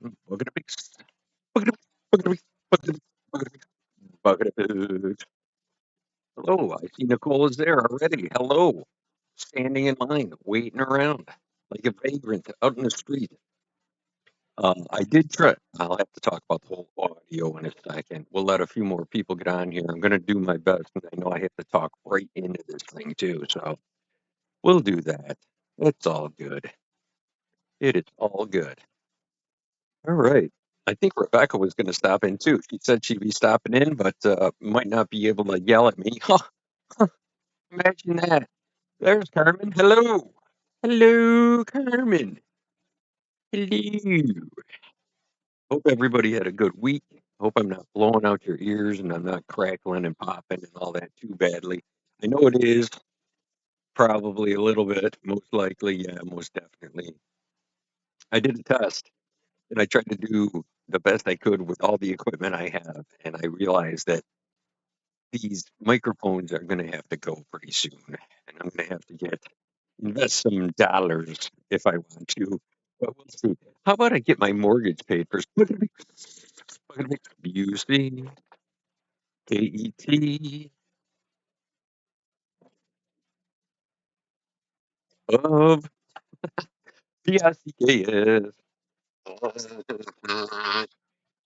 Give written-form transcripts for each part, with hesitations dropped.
Hello, I see Nicole is there already. Hello. Standing in line, waiting around like a vagrant out in the street. I did try. I'll have to talk about the whole audio in a second. We'll let a few more people get on here. I'm going to do my best, and I know I have to talk right into this thing too. So we'll do that. It's all good. It is all good. All right. I think Rebecca was going to stop in too. She said she'd be stopping in, but might not be able to yell at me. Imagine that. There's Carmen. Hello. Hello, Carmen. Hello. Hope everybody had a good week. Hope I'm not blowing out your ears and I'm not crackling and popping and all that too badly. I know it is probably a little bit, most likely, yeah, most definitely. I did a test and I tried to do the best I could with all the equipment I have, and I realized that these microphones are going to have to go pretty soon, and I'm going to have to invest some dollars if I want to. But we'll see. How about I get my mortgage paid first? Busey, KET of PSCKS.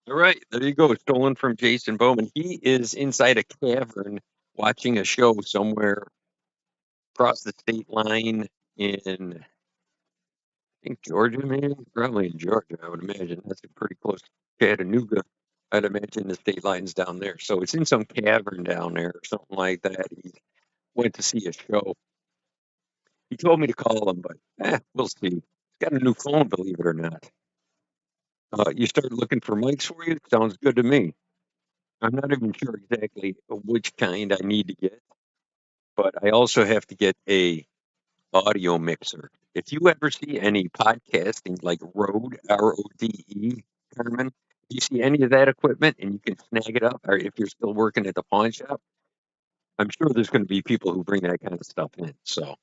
All right, there you go. Stolen from Jason Bowman. He is inside a cavern watching a show somewhere across the state line in, I think, Georgia, maybe? Probably in Georgia, I would imagine. That's pretty close to Chattanooga. I'd imagine the state line's down there. So it's in some cavern down there or something like that. He went to see a show. He told me to call him, but we'll see. He's got a new phone, believe it or not. You started looking for mics for you? Sounds good to me. I'm not even sure exactly which kind I need to get, but I also have to get a audio mixer. If you ever see any podcasting like Rode, Rode, Carmen, if you see any of that equipment and you can snag it up, or if you're still working at the pawn shop, I'm sure there's going to be people who bring that kind of stuff in. So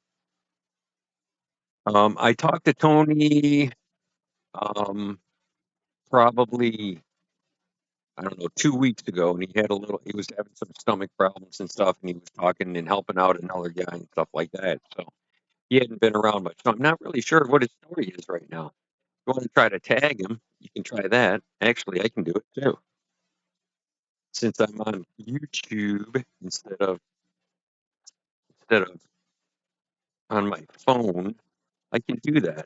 I talked to Tony um, probably, I don't know, 2 weeks ago, and he was having some stomach problems and stuff, and he was talking and helping out another guy and stuff like that. So he hadn't been around much. So I'm not really sure what his story is right now. If you want to try to tag him, you can try that. Actually, I can do it too. Since I'm on YouTube instead of on my phone, I can do that.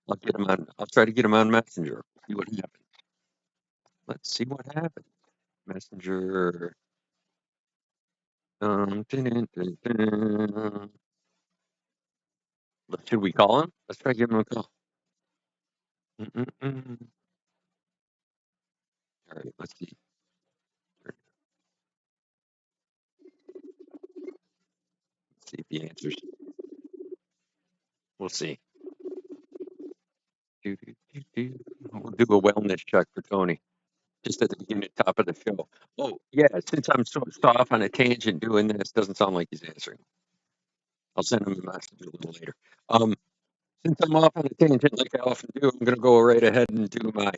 I'll try to get him on Messenger. See what happens. Let's see what happens. Messenger. Dun, dun, dun, dun. Should we call him? Let's try to give him a call. Mm-mm-mm. All right, let's see. Let's see if he answers. We'll see. Do, do, do, do. We'll do a wellness check for Tony just at the beginning, top of the show. Oh, yeah, since I'm so off on a tangent doing this, doesn't sound like he's answering. I'll send him a message a little later. Um, since I'm off on a tangent like I often do, I'm going to go right ahead and do my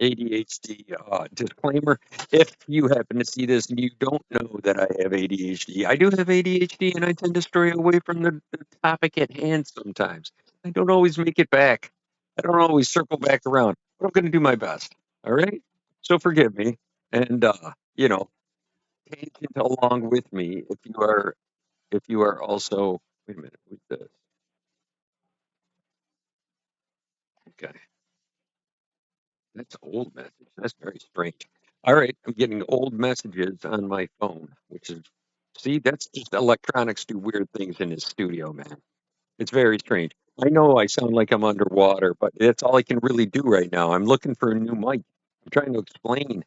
ADHD disclaimer. If you happen to see this and you don't know that I have ADHD, I do have ADHD and I tend to stray away from the topic at hand sometimes. I don't always make it back. I don't always circle back around, but I'm going to do my best. All right? So forgive me. And, tangent along with me if you are also, wait a minute, who's this? Okay. That's old message. That's very strange. All right, I'm getting old messages on my phone, which is, see, that's just electronics do weird things in his studio, man. It's very strange. I know I sound like I'm underwater, but that's all I can really do right now. I'm looking for a new mic. I'm trying to explain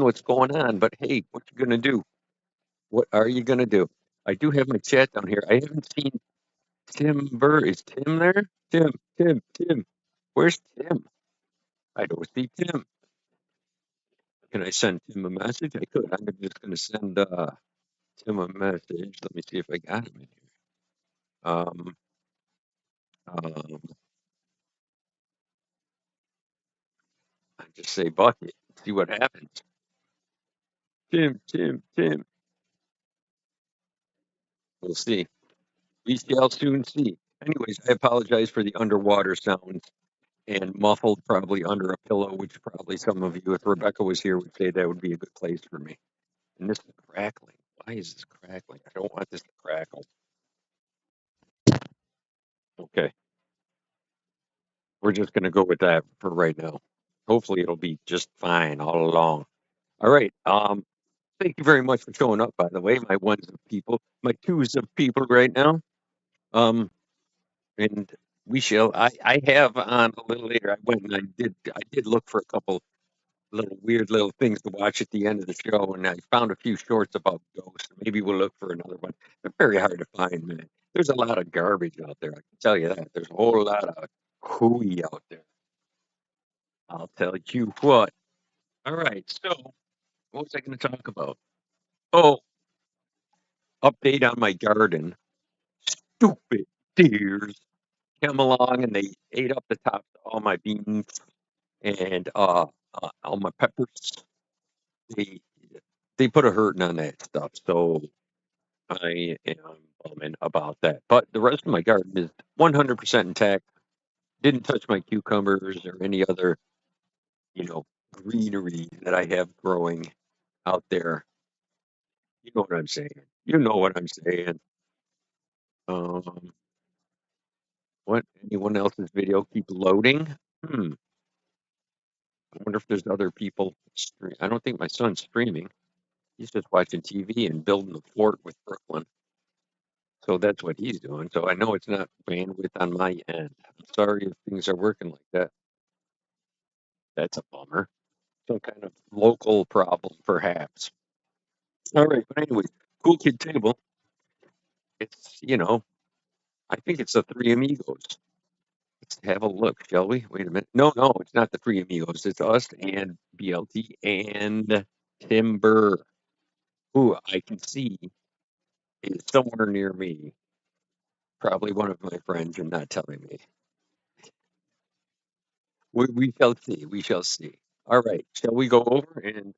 what's going on, but hey, what you gonna do? What are you gonna do? I do have my chat down here. I haven't seen Tim Burr. Is Tim there? Tim. Where's Tim? I don't see Tim. Can I send Tim a message? I could. I'm just going to send Tim a message. Let me see if I got him in here. Um, um, just say bucket. See what happens. Tim. We'll see. We shall soon see. Anyways, I apologize for the underwater sounds and muffled probably under a pillow, which probably some of you, if Rebecca was here, would say that would be a good place for me. And this is crackling. Why is this crackling? I don't want this to crackle. Okay, we're just going to go with that for right now. Hopefully, it'll be just fine all along. All right. Thank you very much for showing up. By the way, my ones of people, my twos of people right now. Um, and we shall. I have on a little later. I went and I did look for a couple little weird little things to watch at the end of the show, and I found a few shorts about ghosts. Maybe we'll look for another one. They're very hard to find, man. There's a lot of garbage out there. I can tell you that. There's a whole lot of hooey out there. I'll tell you what. All right. So, what was I going to talk about? Oh, update on my garden. Stupid deers came along and they ate up the tops of all my beans and all my peppers. They they put a hurting on that stuff. So I am bumming about that. But the rest of my garden is 100% intact. Didn't touch my cucumbers or any other, you know, greenery that I have growing out there. You know what I'm saying? You know what I'm saying. Um, what? Anyone else's video keep loading? I wonder if there's other people. I don't think my son's streaming. He's just watching TV and building a fort with Brooklyn. So that's what he's doing. So I know it's not bandwidth on my end. I'm sorry if things are working like that. That's a bummer. Some kind of local problem, perhaps. All right, but anyway, cool kid table. It's I think it's the Three Amigos. Let's have a look, shall we? Wait a minute. No, it's not the Three Amigos. It's us and BLT and Timber, who I can see is somewhere near me. Probably one of my friends and not telling me. We shall see. We shall see. All right. Shall we go over and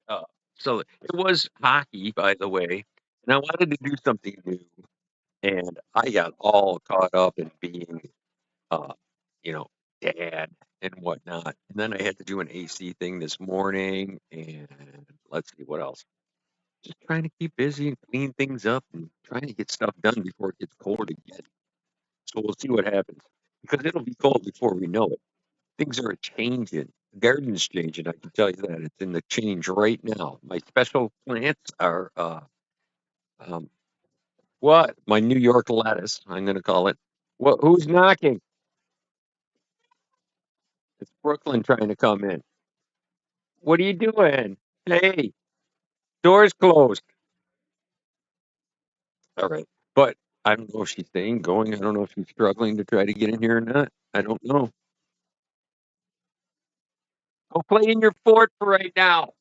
so it was hockey, by the way, and I wanted to do something new, and I got all caught up in being, uh, you know, dad and whatnot, and then I had to do an AC thing this morning, and let's see what else. Just trying to keep busy and clean things up and trying to get stuff done before it gets cold again. So we'll see what happens because it'll be cold before we know it. Things are changing. The garden's changing. I can tell you that it's in the change right now. My special plants are um, what? My New York lettuce. I'm going to call it. What? Who's knocking? It's Brooklyn trying to come in. What are you doing? Hey, door's closed. All right, but I don't know if she's staying, going. I don't know if she's struggling to try to get in here or not. I don't know. Go play in your fort for right now.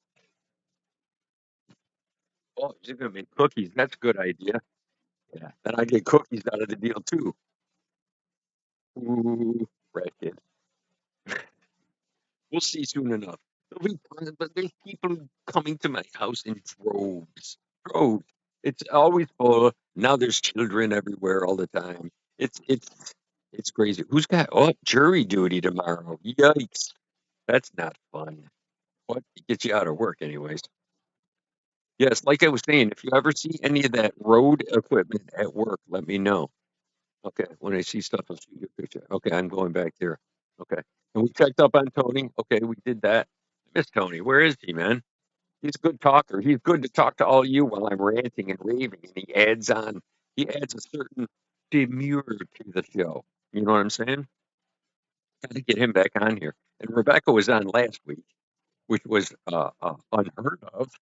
Oh, she's going to make cookies. That's a good idea. Yeah, then I get cookies out of the deal too. Ooh, wretched. We'll see soon enough. But there's people coming to my house in droves. Droves. It's always full. Now there's children everywhere all the time. It's crazy. Who's got jury duty tomorrow? Yikes. That's not fun. What gets you out of work anyways? Yes, like I was saying, if you ever see any of that road equipment at work, let me know. Okay, when I see stuff, I'll shoot you a picture. Okay, I'm going back there. Okay, and we checked up on Tony. Okay, we did that. I miss Tony. Where is he, man? He's a good talker. He's good to talk to all you while I'm ranting and raving, and he adds a certain demure to the show. You know what I'm saying? Got to get him back on here. And Rebecca was on last week, which was unheard of,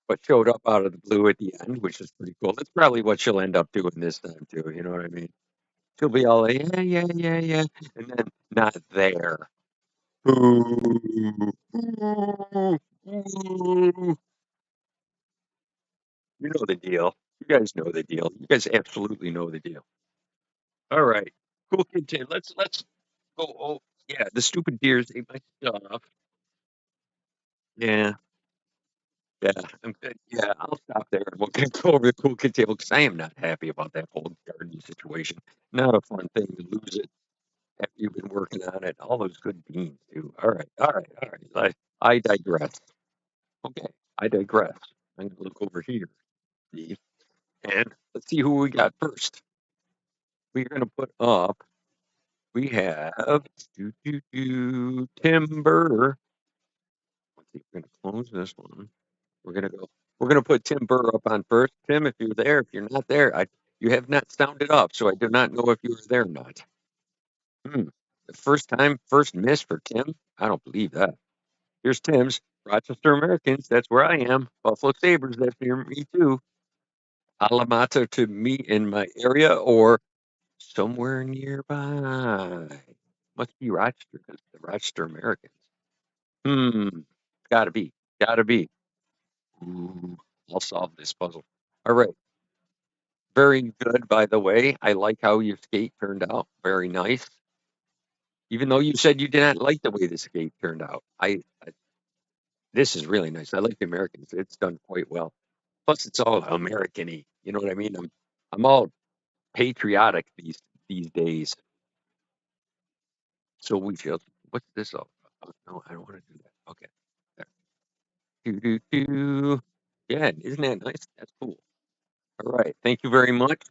but showed up out of the blue at the end, which is pretty cool. That's probably what she'll end up doing this time too. You know what I mean? She'll be all like, yeah, and then not there. Ooh, ooh, ooh. You know the deal. You guys know the deal. You guys absolutely know the deal. All right, cool kid. Let's go. Oh, yeah, the stupid deers ate my stuff. Yeah, yeah, yeah. I'll stop there and we'll get go over the cool kid table because I am not happy about that whole garden situation. Not a fun thing to lose it after you've been working on it. All those good beans, too. All right, all right, all right. I digress. Okay, I digress. I'm gonna look over here, Steve, and let's see who we got first. We're gonna put up. We have Timber. Let's see, we're gonna close this one. We're gonna go. We're gonna put Tim Burr up on first. Tim, if you're there, if you're not there, you have not sounded up, so I do not know if you are there or not. Hmm. The first time, first miss for Tim. I don't believe that. Here's Tim's Rochester Americans. That's where I am. Buffalo Sabres. That's near me too. Alamata to me in my area or somewhere nearby. Must be Rochester because the Rochester Americans. Hmm. Gotta be. Gotta be. Ooh, I'll solve this puzzle. All right. Very good, by the way. I like how your skate turned out. Very nice. Even though you said you did not like the way the skate turned out. This is really nice. I like the Americans. It's done quite well. Plus, it's all American-y. You know what I mean? I'm all patriotic these days. So we feel. What's this all about? Oh, no, I don't want to do that. Okay. There. Do, do, do. Yeah, isn't that nice? That's cool. All right. Thank you very much,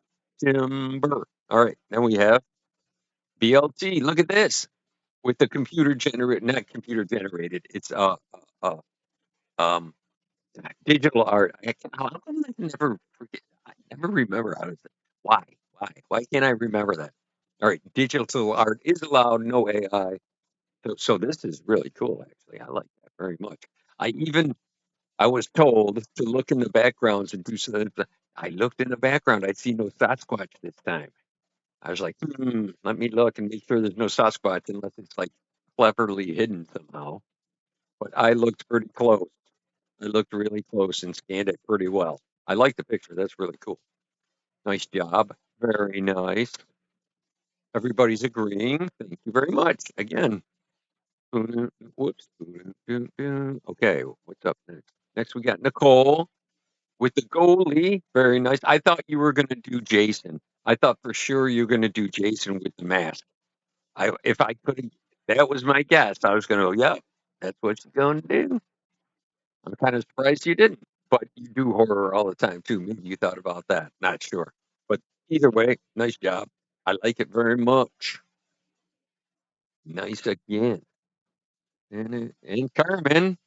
Timber. All right. Then we have BLT. Look at this with the computer generated, not computer generated. It's uh um digital art. How come I never forget? I never remember how to say. Why? Why can't I remember that? All right. Digital art is allowed. No AI. So this is really cool. Actually, I like that very much. I was told to look in the backgrounds and do something. I looked in the background. I see no Sasquatch this time. I was like, let me look and make sure there's no Sasquatch unless it's like cleverly hidden somehow. But I looked pretty close. I looked really close and scanned it pretty well. I like the picture. That's really cool. Nice job. Very nice. Everybody's agreeing. Thank you very much. Again. Whoops. Okay, what's up next? Next, we got Nicole with the goalie. Very nice. I thought you were going to do Jason. I thought for sure you were going to do Jason with the mask. If I could, that was my guess. I was going to go, yep, that's what you're going to do. I'm kind of surprised you didn't, but you do horror all the time too. Maybe you thought about that. Not sure, but either way, nice job. I like it very much. Nice again. And Carmen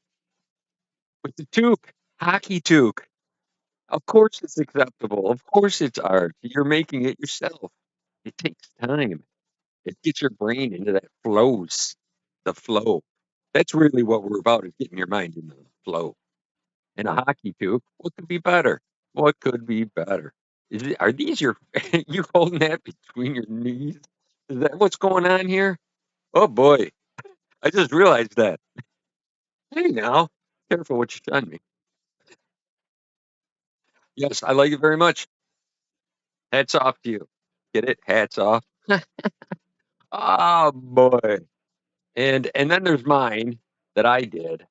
with the toque, hockey toque. Of course it's acceptable. Of course it's art. You're making it yourself. It takes time. It gets your brain into that flows, the flow. That's really what we're about is getting your mind into the flow. And a hockey too. What could be better? What could be better? Are these your you holding that between your knees? Is that what's going on here? Oh boy. I just realized that. Hey now. Careful what you send me. Yes, I like it very much. Hats off to you. Get it? Hats off. Oh boy. And then there's mine that I did.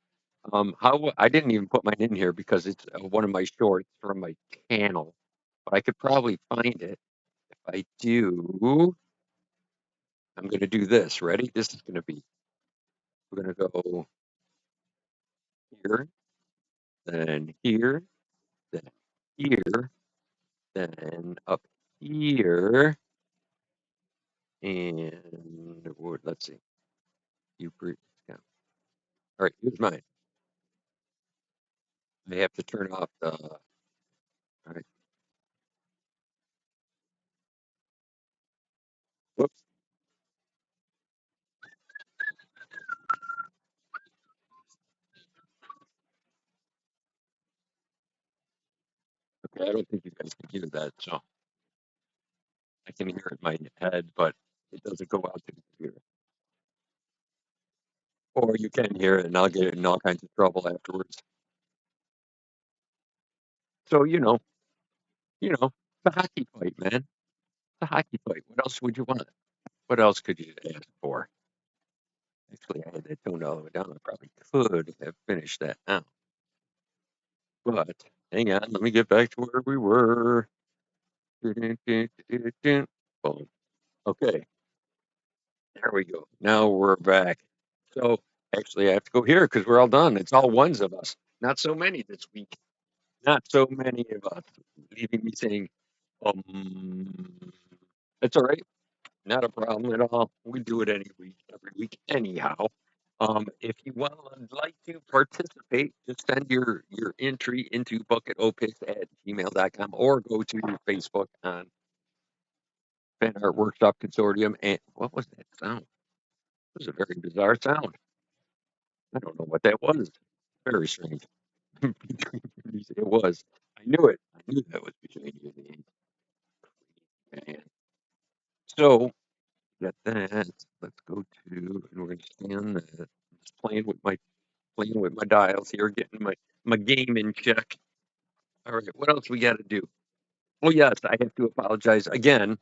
How I didn't even put mine in here because it's one of my shorts from my channel, but I could probably find it. If I do, I'm going to do this. Ready? This is going to be. We're going to go here, then here, then here, then up here, and let's see. You yeah. All right. Here's mine. I have to turn off the. All right. Whoops. Okay. I don't think you guys can hear that, so I can hear it in my head, but it doesn't go out to the computer. Or you can hear it, and I'll get it in all kinds of trouble afterwards. So the hockey fight, man. The hockey fight. What else would you want? What else could you ask for? Actually, I had that toned all the way down. I probably could have finished that now. But hang on, let me get back to where we were. Boom. Okay, there we go. Now we're back. So actually, I have to go here because we're all done. It's all ones of us. Not so many this week. Not so many of us. Leaving me saying, it's all right. Not a problem at all. We do it every week, anyhow. If you would like to participate, just send your entry into bucketopics@gmail.com or go to your Facebook on Fan Art Workshop Consortium. And what was that sound? It was a very bizarre sound. I don't know what that was. Very strange. It was. I knew it. I knew that was between you and me. Man. So, got that. Let's go to, and we're going to stay on that. Just playing with my dials here, getting my game in check. All right, what else we got to do? Oh yes, I have to apologize again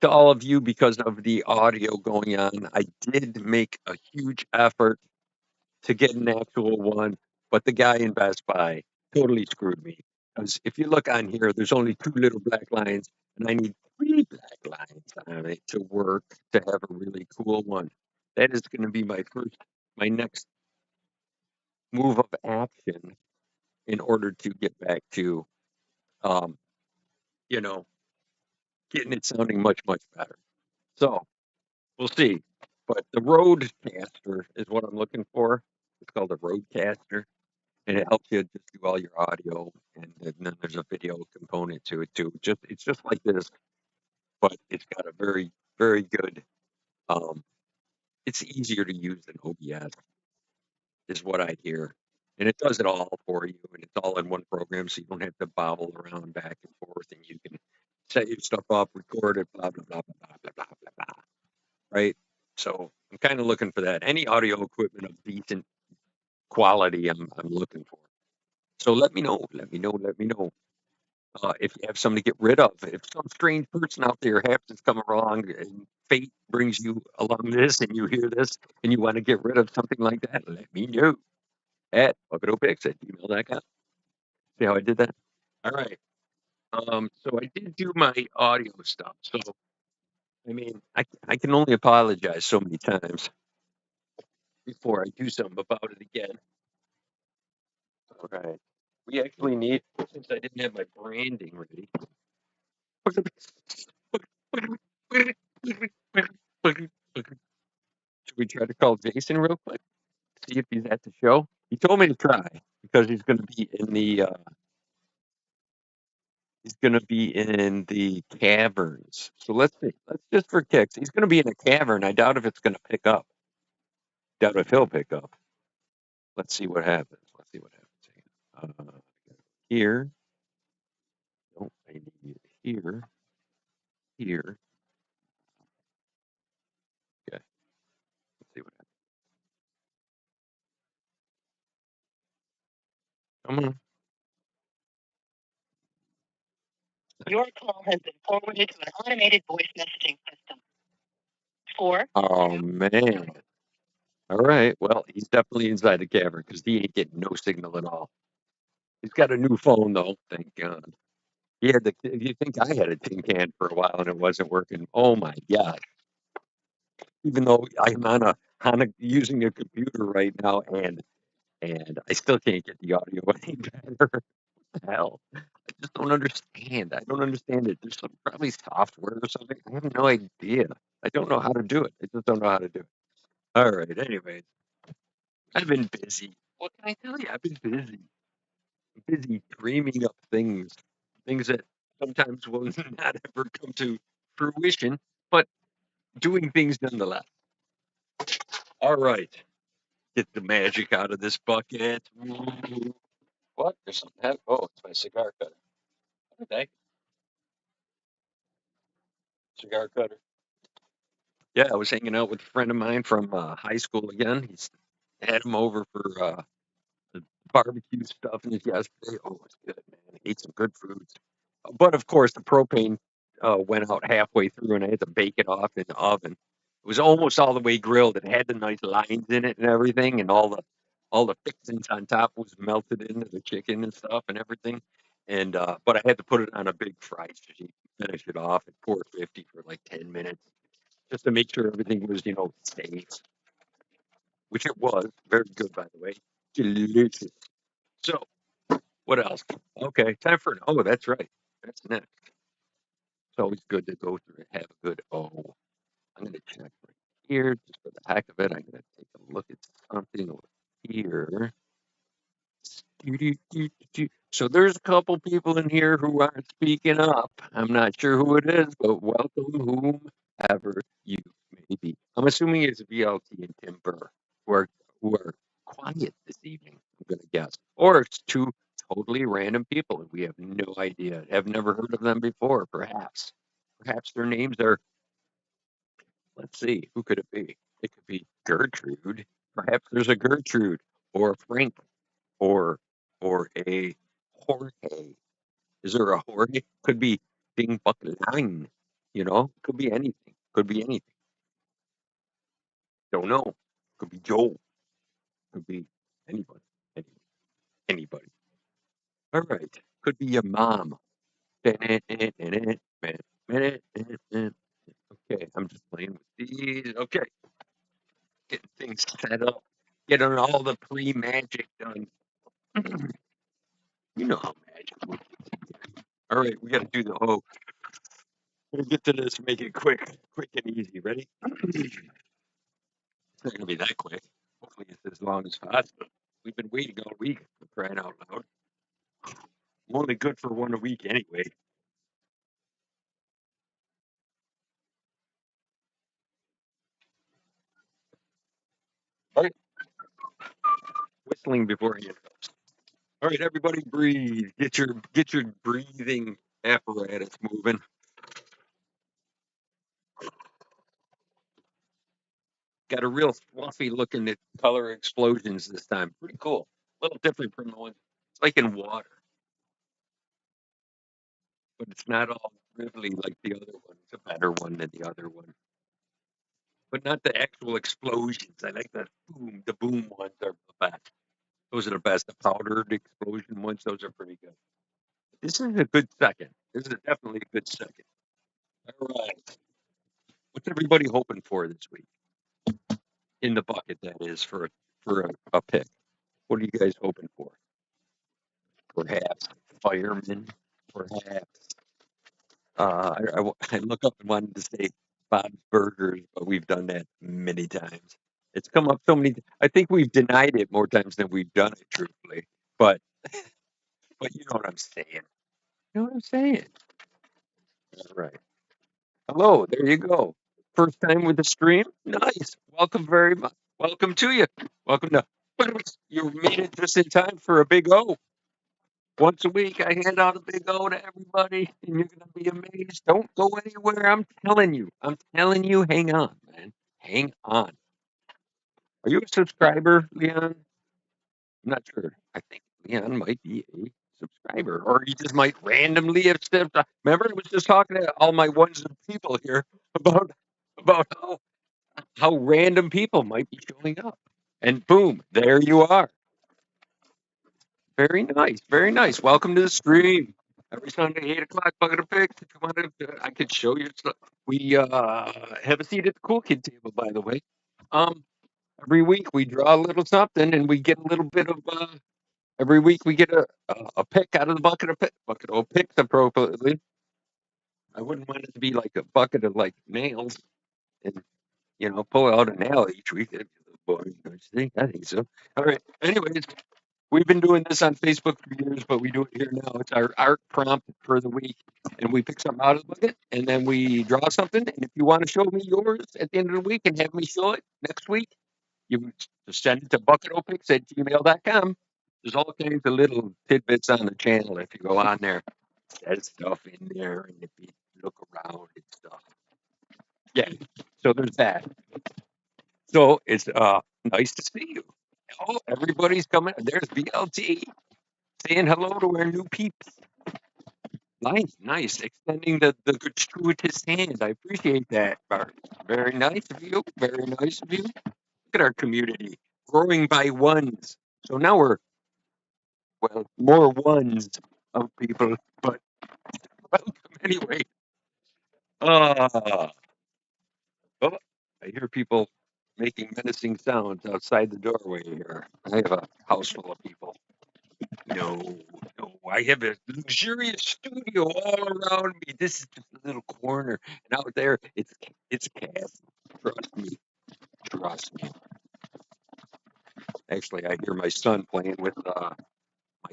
to all of you because of the audio going on. I did make a huge effort to get an actual one, but the guy in Best Buy totally screwed me. Because if you look on here, there's only two little black lines, and I need three black lines on it to work to have a really cool one. That is going to be my next move of action in order to get back to, um, you know, getting it sounding much, much better. So we'll see. But the Roadcaster is what I'm looking for. It's called a Roadcaster, and it helps you just do all your audio, and then there's a video component to it too. It's just like this, but it's got a very, very good. Um, it's easier to use than OBS, is what I hear, and it does it all for you, and it's all in one program, so you don't have to bobble around back and forth, and you can set your stuff up, record it, blah blah blah blah blah blah blah blah blah. Right? So I'm kind of looking for that. Any audio equipment of decent quality, I'm looking for. So let me know. Let me know. Let me know. If you have something to get rid of, if some strange person out there happens to come along and fate brings you along this and you hear this and you want to get rid of something like that, let me know at bucketopics@gmail.com. See how I did that? All right. So I did do my audio stuff. So, I mean, I can only apologize so many times before I do something about it again. All right. We actually need, since I didn't have my branding ready. Should we try to call Jason real quick? See if he's at the show. He told me to try because he's going to be in the caverns. So let's see. Let's just for kicks. He's going to be in a cavern. I doubt if it's going to pick up. Doubt if he'll pick up. Let's see what happens. Let's see what happens. Here. No, I need it here. Here. Okay. Let's see what happens. Come on. Your call has been forwarded to an automated voice messaging system. Oh man. All right. Well, he's definitely inside the cavern because he ain't getting no signal at all. He's got a new phone though, thank God. He had you think I had a tin can for a while and it wasn't working? Oh my God! Even though I'm using a computer right now and I still can't get the audio any better. What the hell? I just don't understand. I don't understand it. There's some probably software or something. I have no idea. I don't know how to do it. I just don't know how to do it. All right. Anyways, I've been busy. What can I tell you? I've been busy dreaming up things that sometimes will not ever come to fruition, but doing things nonetheless. All right, get the magic out of this bucket. What? There's something. Oh, it's my cigar cutter. Okay, cigar cutter. Yeah, I was hanging out with a friend of mine from high school again. He's had him over for the barbecue stuff and yesterday. Oh, it's good, man. Ate some good foods. But of course, the propane went out halfway through, and I had to bake it off in the oven. It was almost all the way grilled. It had the nice lines in it and everything, and all the fixings on top was melted into the chicken and stuff and everything. And but I had to put it on a big fry sheet, finish it off at 450 for like 10 minutes, just to make sure everything was, safe, which it was. Very good, by the way. Delicious. So, what else? Okay, time for an oh, that's right. That's next. It's always good to go through and have a good oh. I'm going to check right here just for the heck of it. I'm going to take a look at something over here. Doo-doo-doo-doo-doo. So there's a couple people in here who aren't speaking up. I'm not sure who it is, but welcome whomever you may be. I'm assuming it's VLT and Tim Burr who are quiet this evening, I'm gonna guess. Or it's two totally random people and we have no idea. Have never heard of them before, perhaps. Perhaps their names are, let's see, who could it be? It could be Gertrude. Perhaps there's a Gertrude or a Frank or a Jorge. Is there a Jorge? Could be Ding Buck Line. Could be anything. Could be anything. Don't know. Could be Joel. Could be anybody. Anybody. All right. Could be your mom. Okay, I'm just playing with these. Okay, getting things set up, getting all the pre-magic done. You know how magic works. All right, we got to do the oh. We'll get to this, make it quick and easy. Ready? It's not going to be that quick. Hopefully, it's as long as possible. We've been waiting all week for crying out loud. I'm only good for 1 week anyway. All right, whistling beforehand helps. All right, everybody, breathe. Get your breathing apparatus moving. Got a real fluffy looking at color explosions this time. Pretty cool. A little different from the one. It's like in water, but it's not all dribbly like the other one. It's a better one than the other one. But not the actual explosions. I like the boom. The boom ones are the best. Those are the best. The powdered explosion ones, those are pretty good. This is a good second. This is definitely a good second. All right. What's everybody hoping for this week? In the bucket, that is, for a pick. What are you guys hoping for? Perhaps firemen. Perhaps. I look up and wanted to say Bob's Burgers, but we've done that many times. It's come up so many. I think we've denied it more times than we've done it, truthfully. But you know what I'm saying. You know what I'm saying. All right. Hello. There you go. First time with the stream. Nice. Welcome very much. Welcome to you. Welcome to. You made it just in time for a big O. Once a week, I hand out a big O to everybody, and you're gonna be amazed. Don't go anywhere. I'm telling you. I'm telling you. Hang on, man. Hang on. Are you a subscriber, Leon? I'm not sure. I think Leon might be a subscriber, or he just might randomly have stepped. Remember, I was just talking to all my ones of people here about how random people might be showing up, and boom, there you are. Very nice, very nice. Welcome to the stream. Every Sunday, 8 o'clock, bucket of picks. If you wanted, I could show you stuff. We have a seat at the cool kid table, by the way. Every week we draw a little something, and we get a little bit of. Every week we get a pick out of the bucket of picks appropriately. I wouldn't want it to be like a bucket of like nails, and pull out a nail each week. That'd be a little boring, don't you think? I think so. All right. Anyways, we've been doing this on Facebook for years, but we do it here now. It's our art prompt for the week, and we pick something out of the bucket, and then we draw something. And if you want to show me yours at the end of the week and have me show it next week, you just send it to bucketopics@gmail.com. There's all kinds of little tidbits on the channel if you go on there. There's stuff in there, and if you look around and stuff. Yeah, so there's that. So it's nice to see you. Oh, everybody's coming. There's BLT saying hello to our new peeps. Nice. Extending the gratuitous hand. I appreciate that, Bart. Very nice of you. Very nice of you. Look at our community growing by ones. So now we're, well, more ones of people, but welcome anyway. Uh, oh, I hear people making menacing sounds outside the doorway here. I have a house full of people. No, no, I have a luxurious studio all around me. This is just a little corner, and out there, it's chaos. Trust me, trust me. Actually, I hear my son playing with my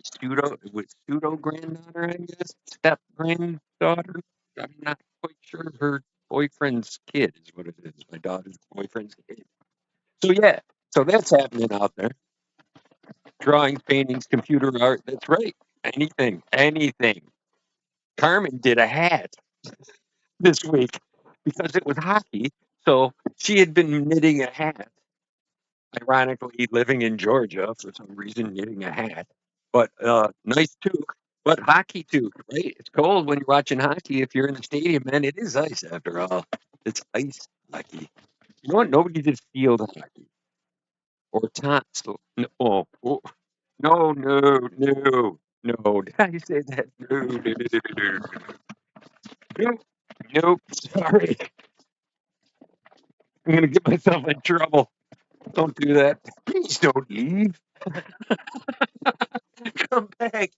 pseudo granddaughter, I guess, step granddaughter. I'm not quite sure her boyfriend's kid is what it is. My daughter's boyfriend's kid. So yeah, so that's happening out there. Drawings, paintings, computer art. That's right. Anything. Carmen did a hat this week because it was hockey. So she had been knitting a hat, ironically living in Georgia for some reason, knitting a hat. But nice toque, but hockey toque, right? It's cold when you're watching hockey. If you're in the stadium, man, it is ice after all. It's ice hockey. You know what? Nobody did field hockey or tonsil. No, no. Did I say that? No. Nope. Sorry. I'm gonna get myself in trouble. Don't do that. Please don't leave. Come back.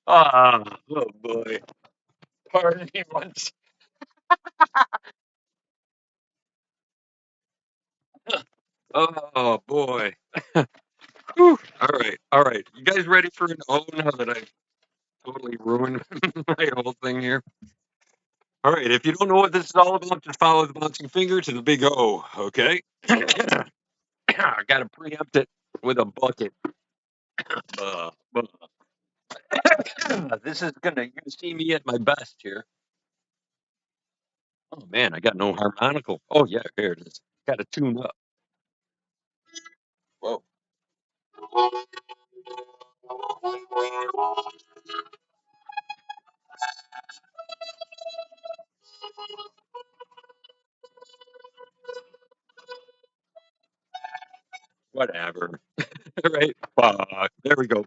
Ah, oh boy. Pardon me once. Oh boy. Whew. All right. You guys ready for an O now that I've totally ruined my whole thing here? All right. If you don't know what this is all about, just follow the bouncing finger to the big O. Okay. I got to preempt it with a bucket. Uh, this is you're gonna see me at my best here. Oh man, I got no harmonical. Oh yeah, here it is. Got to tune up. Whoa. Whatever. Right. There we go.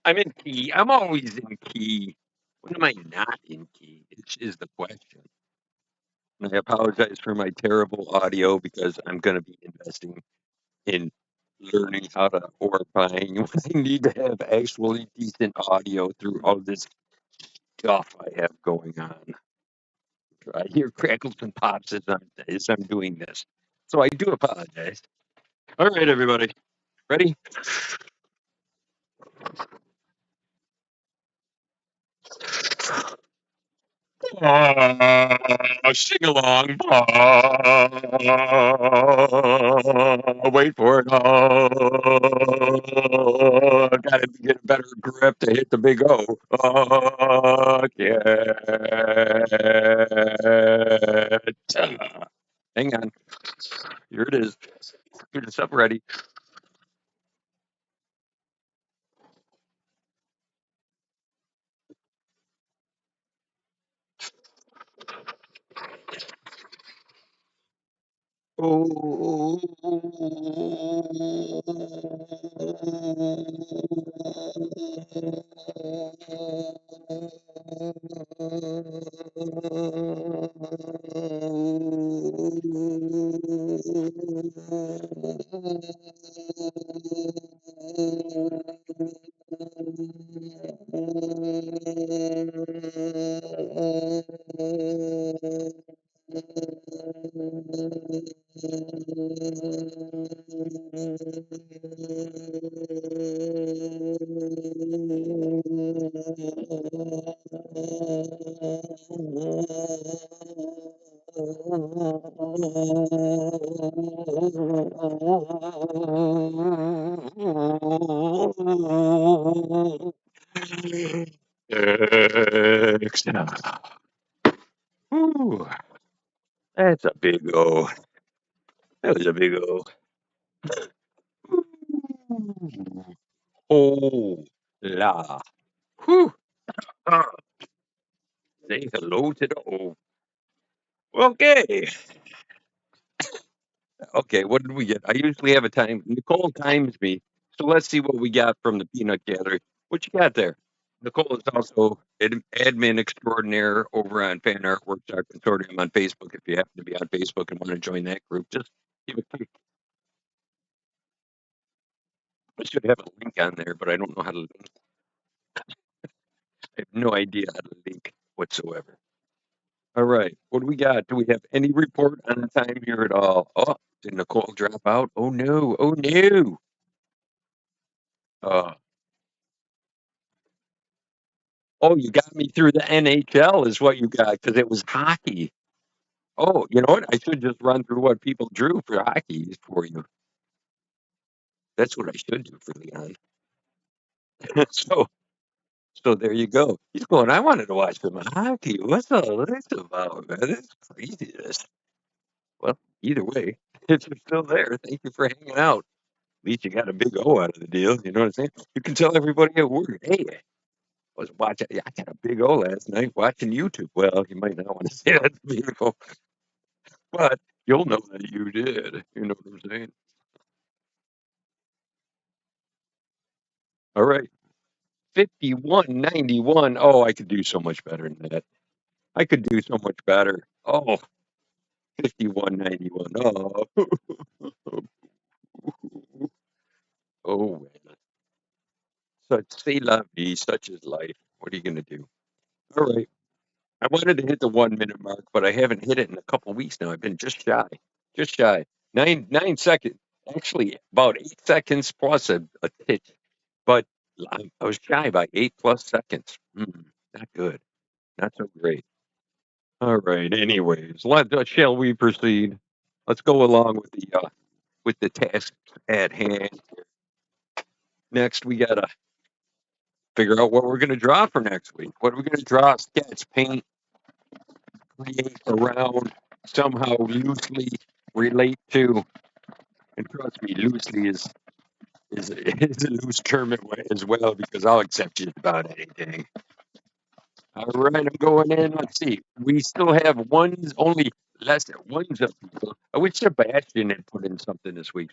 I'm in key. I'm always in key. When am I not in key? Is the question. And I apologize for my terrible audio because I'm going to be investing in learning how to or buying when I need to have actually decent audio through all this stuff I have going on. I hear crackles and pops as I'm doing this. So I do apologize. All right, everybody. Ready? Sing along. Wait for it. Gotta get a better grip to hit the big O. Yeah. Hang on. Here it is. Get this up ready. Oh. Exhale. Whew, that's a big O. That was a big O. Oh, la. Whew. Ah, say hello to the old. Okay. Okay, what did we get? I usually have a time. Nicole times me. So let's see what we got from the peanut gallery. What you got there? Nicole is also admin extraordinaire over on Fan Artworks Art Consortium on Facebook. If you happen to be on Facebook and want to join that group, just give a click. I should have a link on there, but I don't know how to link. I have no idea how to link whatsoever. All right, what do we got? Do we have any report on the time here at all? Oh, did Nicole drop out? Oh no! Oh no! Uh, oh, you got me through the NHL, is what you got, because it was hockey. Oh, you know what? I should just run through what people drew for hockey for you. That's what I should do for Leon. so, so there you go. He's going. I wanted to watch some hockey. What's all this about, man? This is craziness. Well, either way, if you're still there, thank you for hanging out. At least you got a big O out of the deal. You know what I'm saying? You can tell everybody at work, hey, I was watching. I got a big O last night watching YouTube. Well, you might not want to say that to people, but you'll know that you did. You know what I'm saying? All right. 5191. Oh, I could do so much better than that. I could do so much better. Oh, 5191. Oh, oh man. Such c'est la vie, such is life. What are you gonna do? All right. I wanted to hit the 1 minute mark, but I haven't hit it in a couple weeks now. I've been just shy. Just shy. 9 seconds. Actually, about 8 seconds plus a titch. But I was shy by 8+ seconds. Not good. Not so great. All right. Anyways, shall we proceed? Let's go along with the tasks at hand. Next, we gotta figure out what we're gonna draw for next week. What are we gonna draw? Sketch, paint, create around, somehow loosely relate to. And trust me, loosely is a loose term as well because I'll accept just about anything. All right, I'm going in. Let's see. We still have only less than ones of people. I wish Sebastian had put in something this week.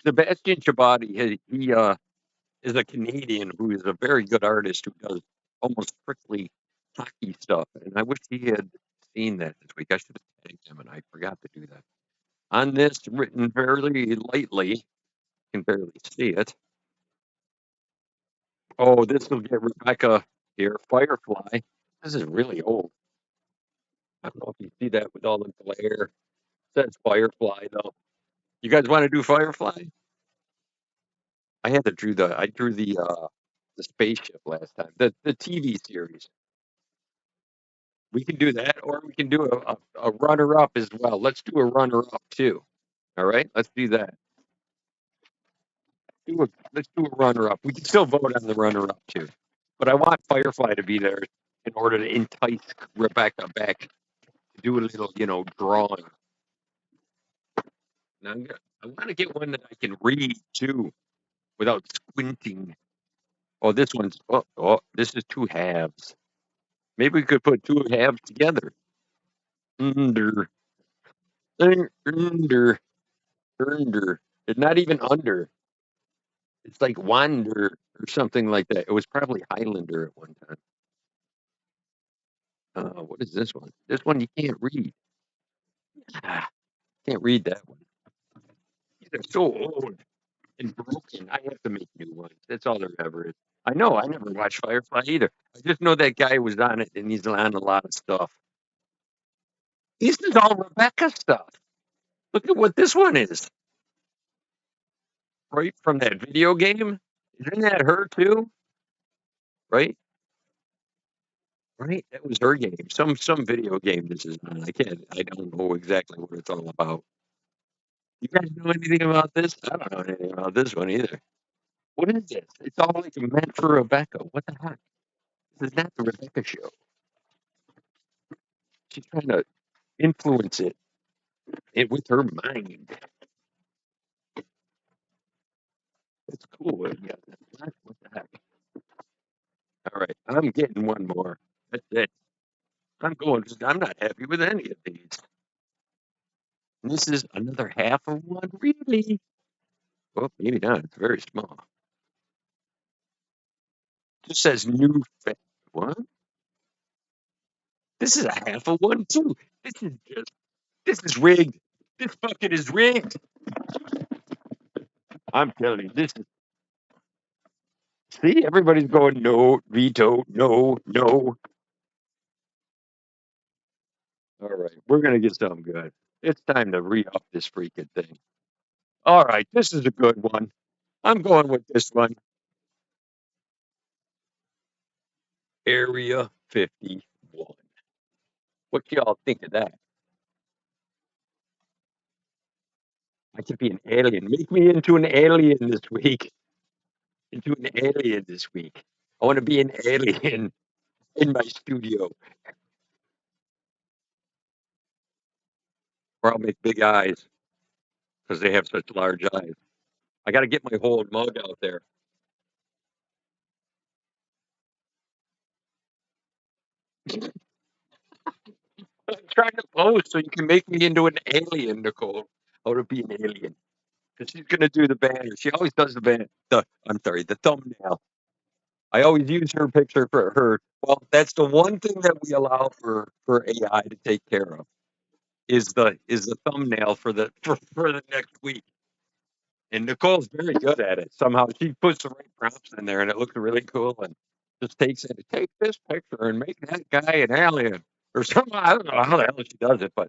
Sebastian Chabadi, he is a Canadian who is a very good artist who does almost strictly hockey stuff. And I wish he had seen that this week. I should have tagged him, and I forgot to do that. On this, written fairly lightly, you can barely see it. Oh, this will get Rebecca here. Firefly. This is really old. I don't know if you see that with all the glare. It says Firefly though. You guys want to do Firefly? I drew the spaceship last time. The TV series. We can do that, or we can do a runner up as well. Let's do a runner up too. All right, let's do that. Let's do a runner up. We can still vote on the runner up too, but I want Firefly to be there in order to entice Rebecca back to do a little, drawing. Now I want to get one that I can read too without squinting. Oh, this is two halves. Maybe we could put two halves together. Under, under, under. It's not even under. It's like wander or something like that. It was probably Highlander at one time. What is this one? This one you can't read. Ah, can't read that one. These are so old and broken. I have to make new ones. That's all there ever is. I know. I never watched Firefly either. I just know that guy was on it, and he's on a lot of stuff. This is all Rebecca stuff. Look at what this one is. Right from that video game. Isn't that her too? Right? Right? That was her game. Some video game this is on. I don't know exactly what it's all about. You guys know anything about this? I don't know anything about this one either. What is this? It's all like meant for Rebecca. What the heck? This is not the Rebecca show. She's trying to influence it with her mind. It's cool. Yeah. What the heck? All right, I'm getting one more. That's it. I'm not happy with any of these. And this is another half of one, really? Well, maybe not. It's very small. Just says new. What? This is a half of one too. This is just. This is rigged. This bucket is rigged. I'm telling you, this is. See, everybody's going no, veto, no, no. All right, we're gonna get something good. It's time to re-up this freaking thing. All right, this is a good one. I'm going with this one. Area 51. What y'all think of that? I could be an alien. Make me into an alien this week. Into an alien this week. I want to be an alien in my studio, or I'll make big eyes because they have such large eyes. I got to get my whole mug out there. I'm trying to pose so you can make me into an alien, Nicole. I want to be an alien because she's gonna do the banner. She always does the banner. I'm sorry, the thumbnail. I always use her picture for her. Well, that's the one thing that we allow for AI to take care of is the thumbnail for the next week. And Nicole's very good at it. Somehow she puts the right prompts in there, and it looks really cool. And just takes it. Take this picture and make that guy an alien or something. I don't know how the hell she does it, but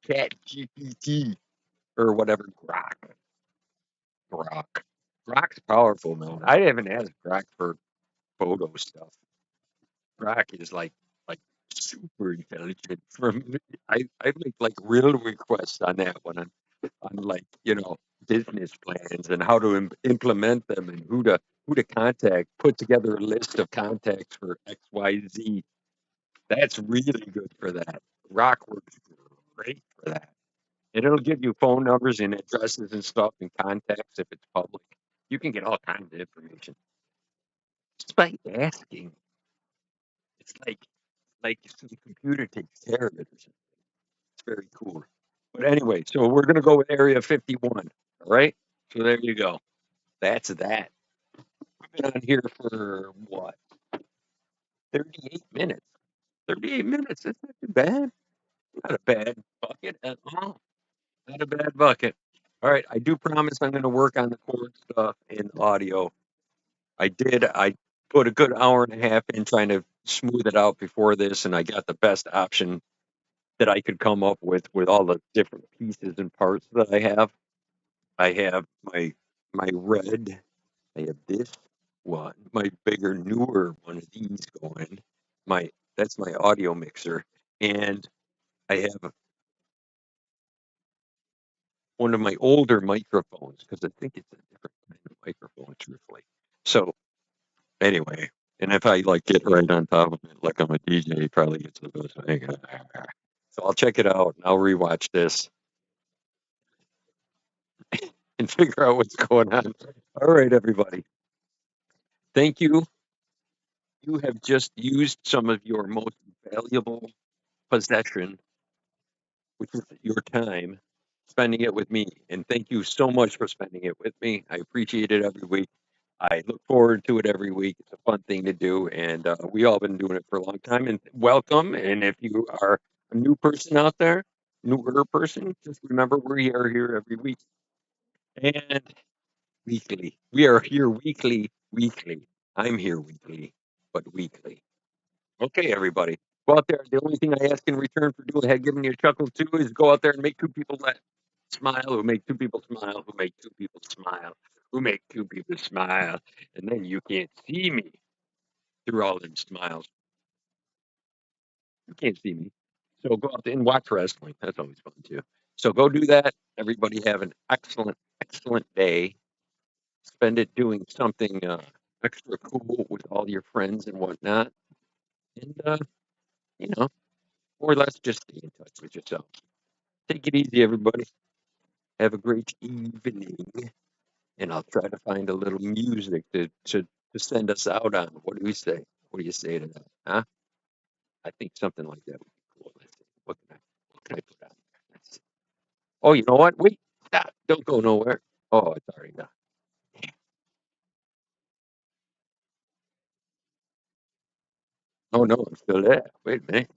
Cat GPT or whatever Grok. Grok's powerful, man. I haven't asked Grok for photo stuff. Grok is like super intelligent. I make like real requests on that one on like business plans and how to implement them and who to contact. Put together a list of contacts for XYZ. That's really good for that. Grok works great for that. And it'll give you phone numbers and addresses and stuff and contacts if it's public. You can get all kinds of information just by asking. It's like some computer takes care of it or something. It's very cool. But anyway, so we're gonna go with Area 51. All right. So there you go. That's that. We've been on here for what? 38 minutes. 38 minutes. That's not too bad. Not a bad bucket at all. Not a bad bucket. All right. I do promise I'm going to work on the chord stuff and audio. I did. I put a good hour and a half in trying to smooth it out before this, and I got the best option that I could come up with all the different pieces and parts that I have. I have my red. I have this one, my bigger, newer one of these going. My That's my audio mixer, and I have one of my older microphones because I think it's a different kind of microphone, truthfully. So anyway, and if I like get right on top of it, like I'm a DJ, it probably gets the best thing. So I'll check it out and I'll rewatch this and figure out what's going on. All right, everybody. Thank you. You have just used some of your most valuable possession, which is your time, spending it with me. And thank you so much for spending it with me. I appreciate it every week. I look forward to it every week. It's a fun thing to do, and we all been doing it for a long time. And welcome. And if you are a new person out there, newer person, just remember we are here every week and weekly. We are here weekly, weekly. I'm here weekly, but weekly. Okay, everybody. Go out there. The only thing I ask in return for doing giving you a chuckle too is go out there and make two people laugh, smile, who make two people smile, who make two people smile, who make two people smile, and then you can't see me through all them smiles. You can't see me. So go out there and watch wrestling. That's always fun too. So go do that. Everybody have an excellent, excellent day. Spend it doing something extra cool with all your friends and whatnot. And, you know, or let's just stay in touch with yourself. Take it easy, everybody. Have a great evening. And I'll try to find a little music to send us out on. What do we say? What do you say to that? Huh? I think something like that would be cool. Let's see. What can I put on there? Let's see. Oh, you know what? Wait. Stop. Don't go nowhere. Oh, it's already done. Oh no, I'm still there. Wait a minute.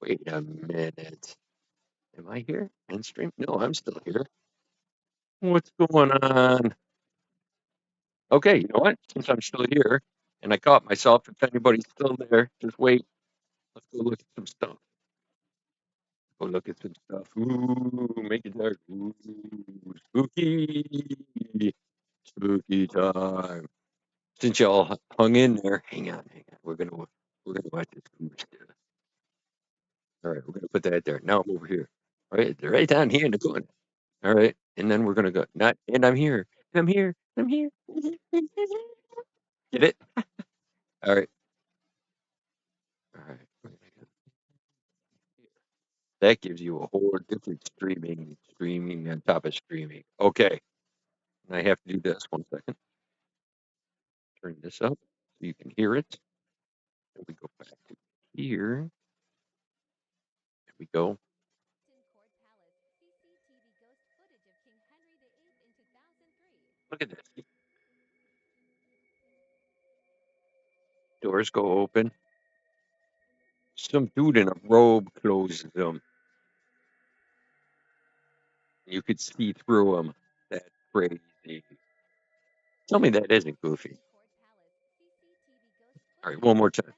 Wait a minute. Am I here? End stream? No, I'm still here. What's going on? Okay, you know what? Since I'm still here and I caught myself, if anybody's still there, just wait. Let's go look at some stuff. Go look at some stuff. Ooh, make it dark. Ooh, spooky. Spooky time. Since y'all hung in there, hang on, hang on. We're gonna watch this goose. All right, we're gonna put that there. Now I'm over here. All right, right down here in the corner. All right, and then we're gonna go. Not, and I'm here. I'm here. I'm here. Get it? All right. All right. That gives you a whole different streaming on top of streaming. Okay. And I have to do this 1 second. Turn this up so you can hear it. And we go back to here. There we go. Look at this. Doors go open. Some dude in a robe closes them. You could see through them. That's crazy. Tell me that isn't goofy. All right, one more time.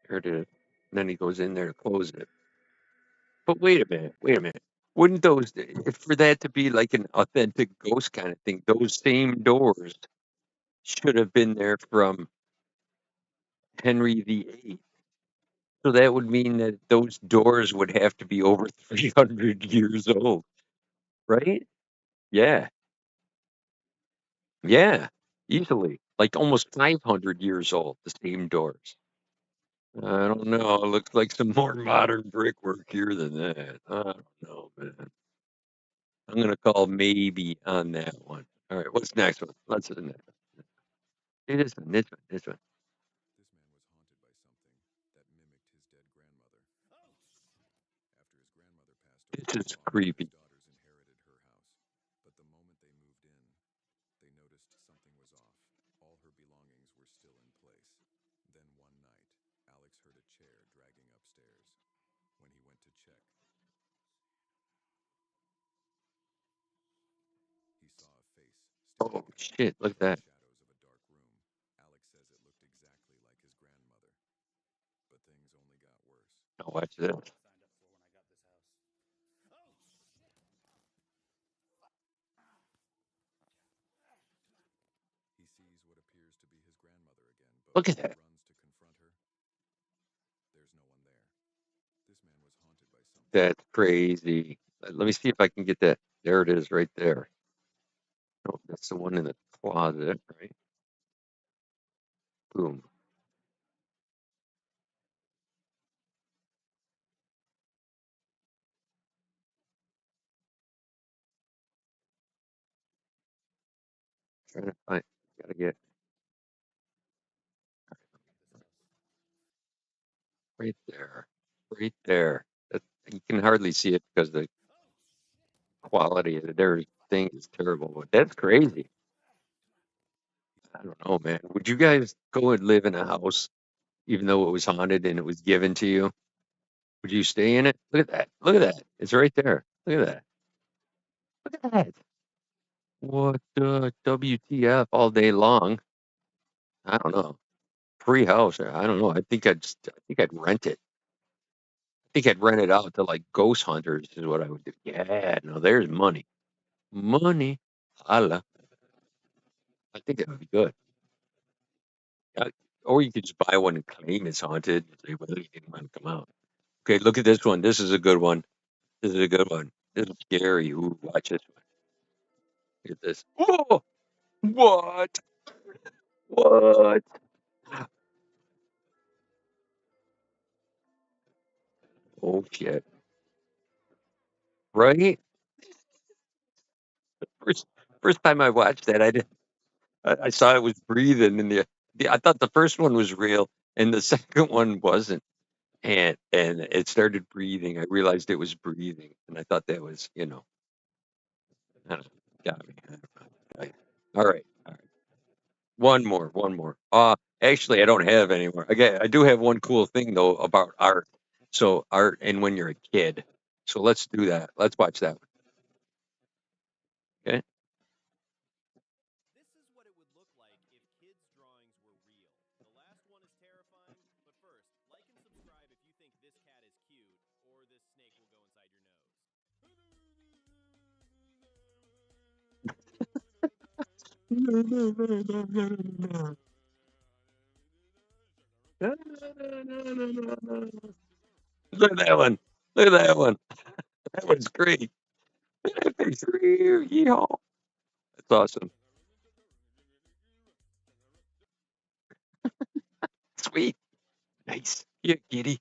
There it is. And then he goes in there to close it. But wait a minute. Wait a minute. Wouldn't those, if for that to be like an authentic ghost kind of thing, those same doors should have been there from Henry VIII. So that would mean that those doors would have to be over 300 years old, right? Yeah. Yeah. Easily. Like almost 500 years old, the same doors. I don't know. It looks like some more modern brickwork here than that. I don't know, man. I'm gonna call maybe on that one. All right, what's next one? Let's do the next one. Hey, this one, this one, this one. This is creepy. Oh shit! Look at that. Now watch this. Look at that. That's crazy. Let me see if I can get that. There it is, right there. Oh, that's the one in the closet, right? Boom. Trying to find. Gotta get right there. Right there. That, you can hardly see it because the quality of their thing is terrible. But that's crazy. I don't know, man. Would you guys go and live in a house even though it was haunted and it was given to you? Would you stay in it? Look at that. Look at that. It's right there. Look at that. Look at that. What WTF all day long? I don't know. Free house. I don't know. I think I'd rent it. I think I'd rent it out to like ghost hunters is what I would do. Yeah, no, there's money. Money. Holla. I think that would be good. Uh, or you could just buy one and claim it's haunted. Say, well, you didn't want to come out. Okay, look at this one. This is a good one. This is a good one. This is scary. Ooh, watch this one. Look at this. Oh, what? What? Oh shit. Right? first first time I watched that, I saw it was breathing, and I thought the first one was real, and the second one wasn't. And it started breathing. I realized it was breathing, and I thought that was, I don't know, got me. All right, all right. One more, one more. Actually, I don't have any more. I do have one cool thing though about art. So art, and when you're a kid. So let's do that. Let's watch that one. Okay. This is what it would look like if kids' drawings were real. The last one is terrifying, but first, like and subscribe if you think this cat is cute, or this snake will go inside your nose. Look at that one. Look at that one. That one's great. Yeehaw. That's awesome. Sweet. Nice. Here, kitty.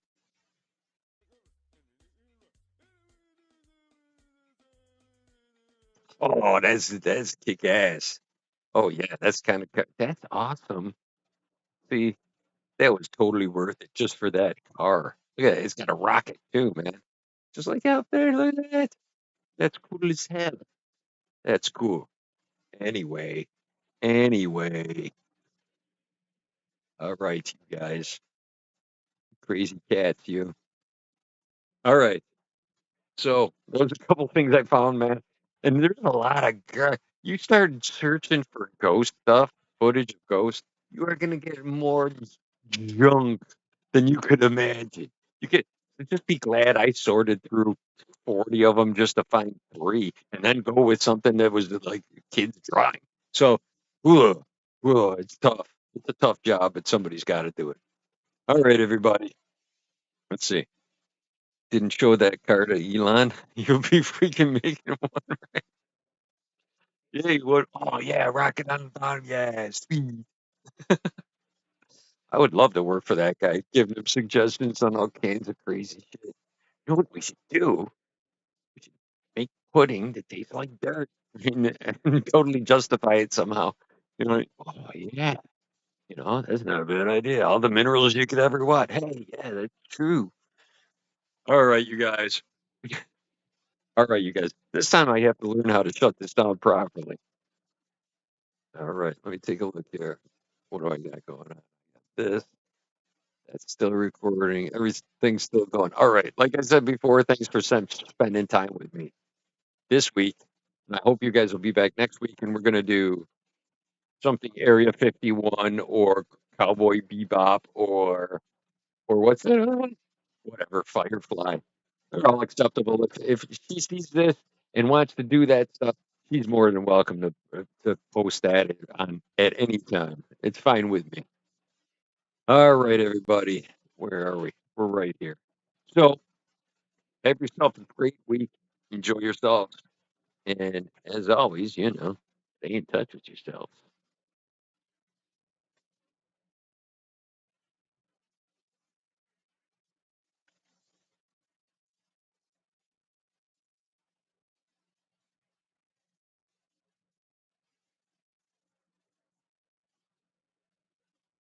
Oh, that's kick ass. Oh yeah, that's awesome. See, that was totally worth it just for that car. Look at it. It's got a rocket too, man. Just like out there. Look at that. That's cool as hell. That's cool. Anyway, anyway. All right, you guys. Crazy cats, you. All right. So those are a couple things I found, man. And there's a lot of you started searching for ghost stuff, footage of ghosts, you are gonna get more junk than you could imagine. You could just be glad I sorted through 40 of them just to find three, and then go with something that was like a kid's drawing. So, ugh, it's tough. It's a tough job, but somebody's got to do it. All right, everybody. Let's see. Didn't show that card to Elon. You'll be freaking making one. Yeah, you would. Oh yeah, rocket on the bottom. Yeah, sweet. I would love to work for that guy, giving him suggestions on all kinds of crazy shit. You know what we should do? We should make pudding that tastes like dirt and totally justify it somehow. Oh yeah, that's not a bad idea. All the minerals you could ever want. Hey, yeah, that's true. All right, you guys. All right, you guys. This time I have to learn how to shut this down properly. All right, let me take a look here. What do I got going on? This, that's still recording. Everything's still going. All right, like I said before, thanks for spending time with me this week. And I hope you guys will be back next week, and we're going to do something Area 51 or Cowboy Bebop or what's that other one? Whatever, Firefly. They're all acceptable. If she sees this and wants to do that stuff, she's more than welcome to post that on at any time. It's fine with me. All right, everybody. Where are we? We're right here. So have yourself a great week. Enjoy yourselves. And as always, stay in touch with yourself.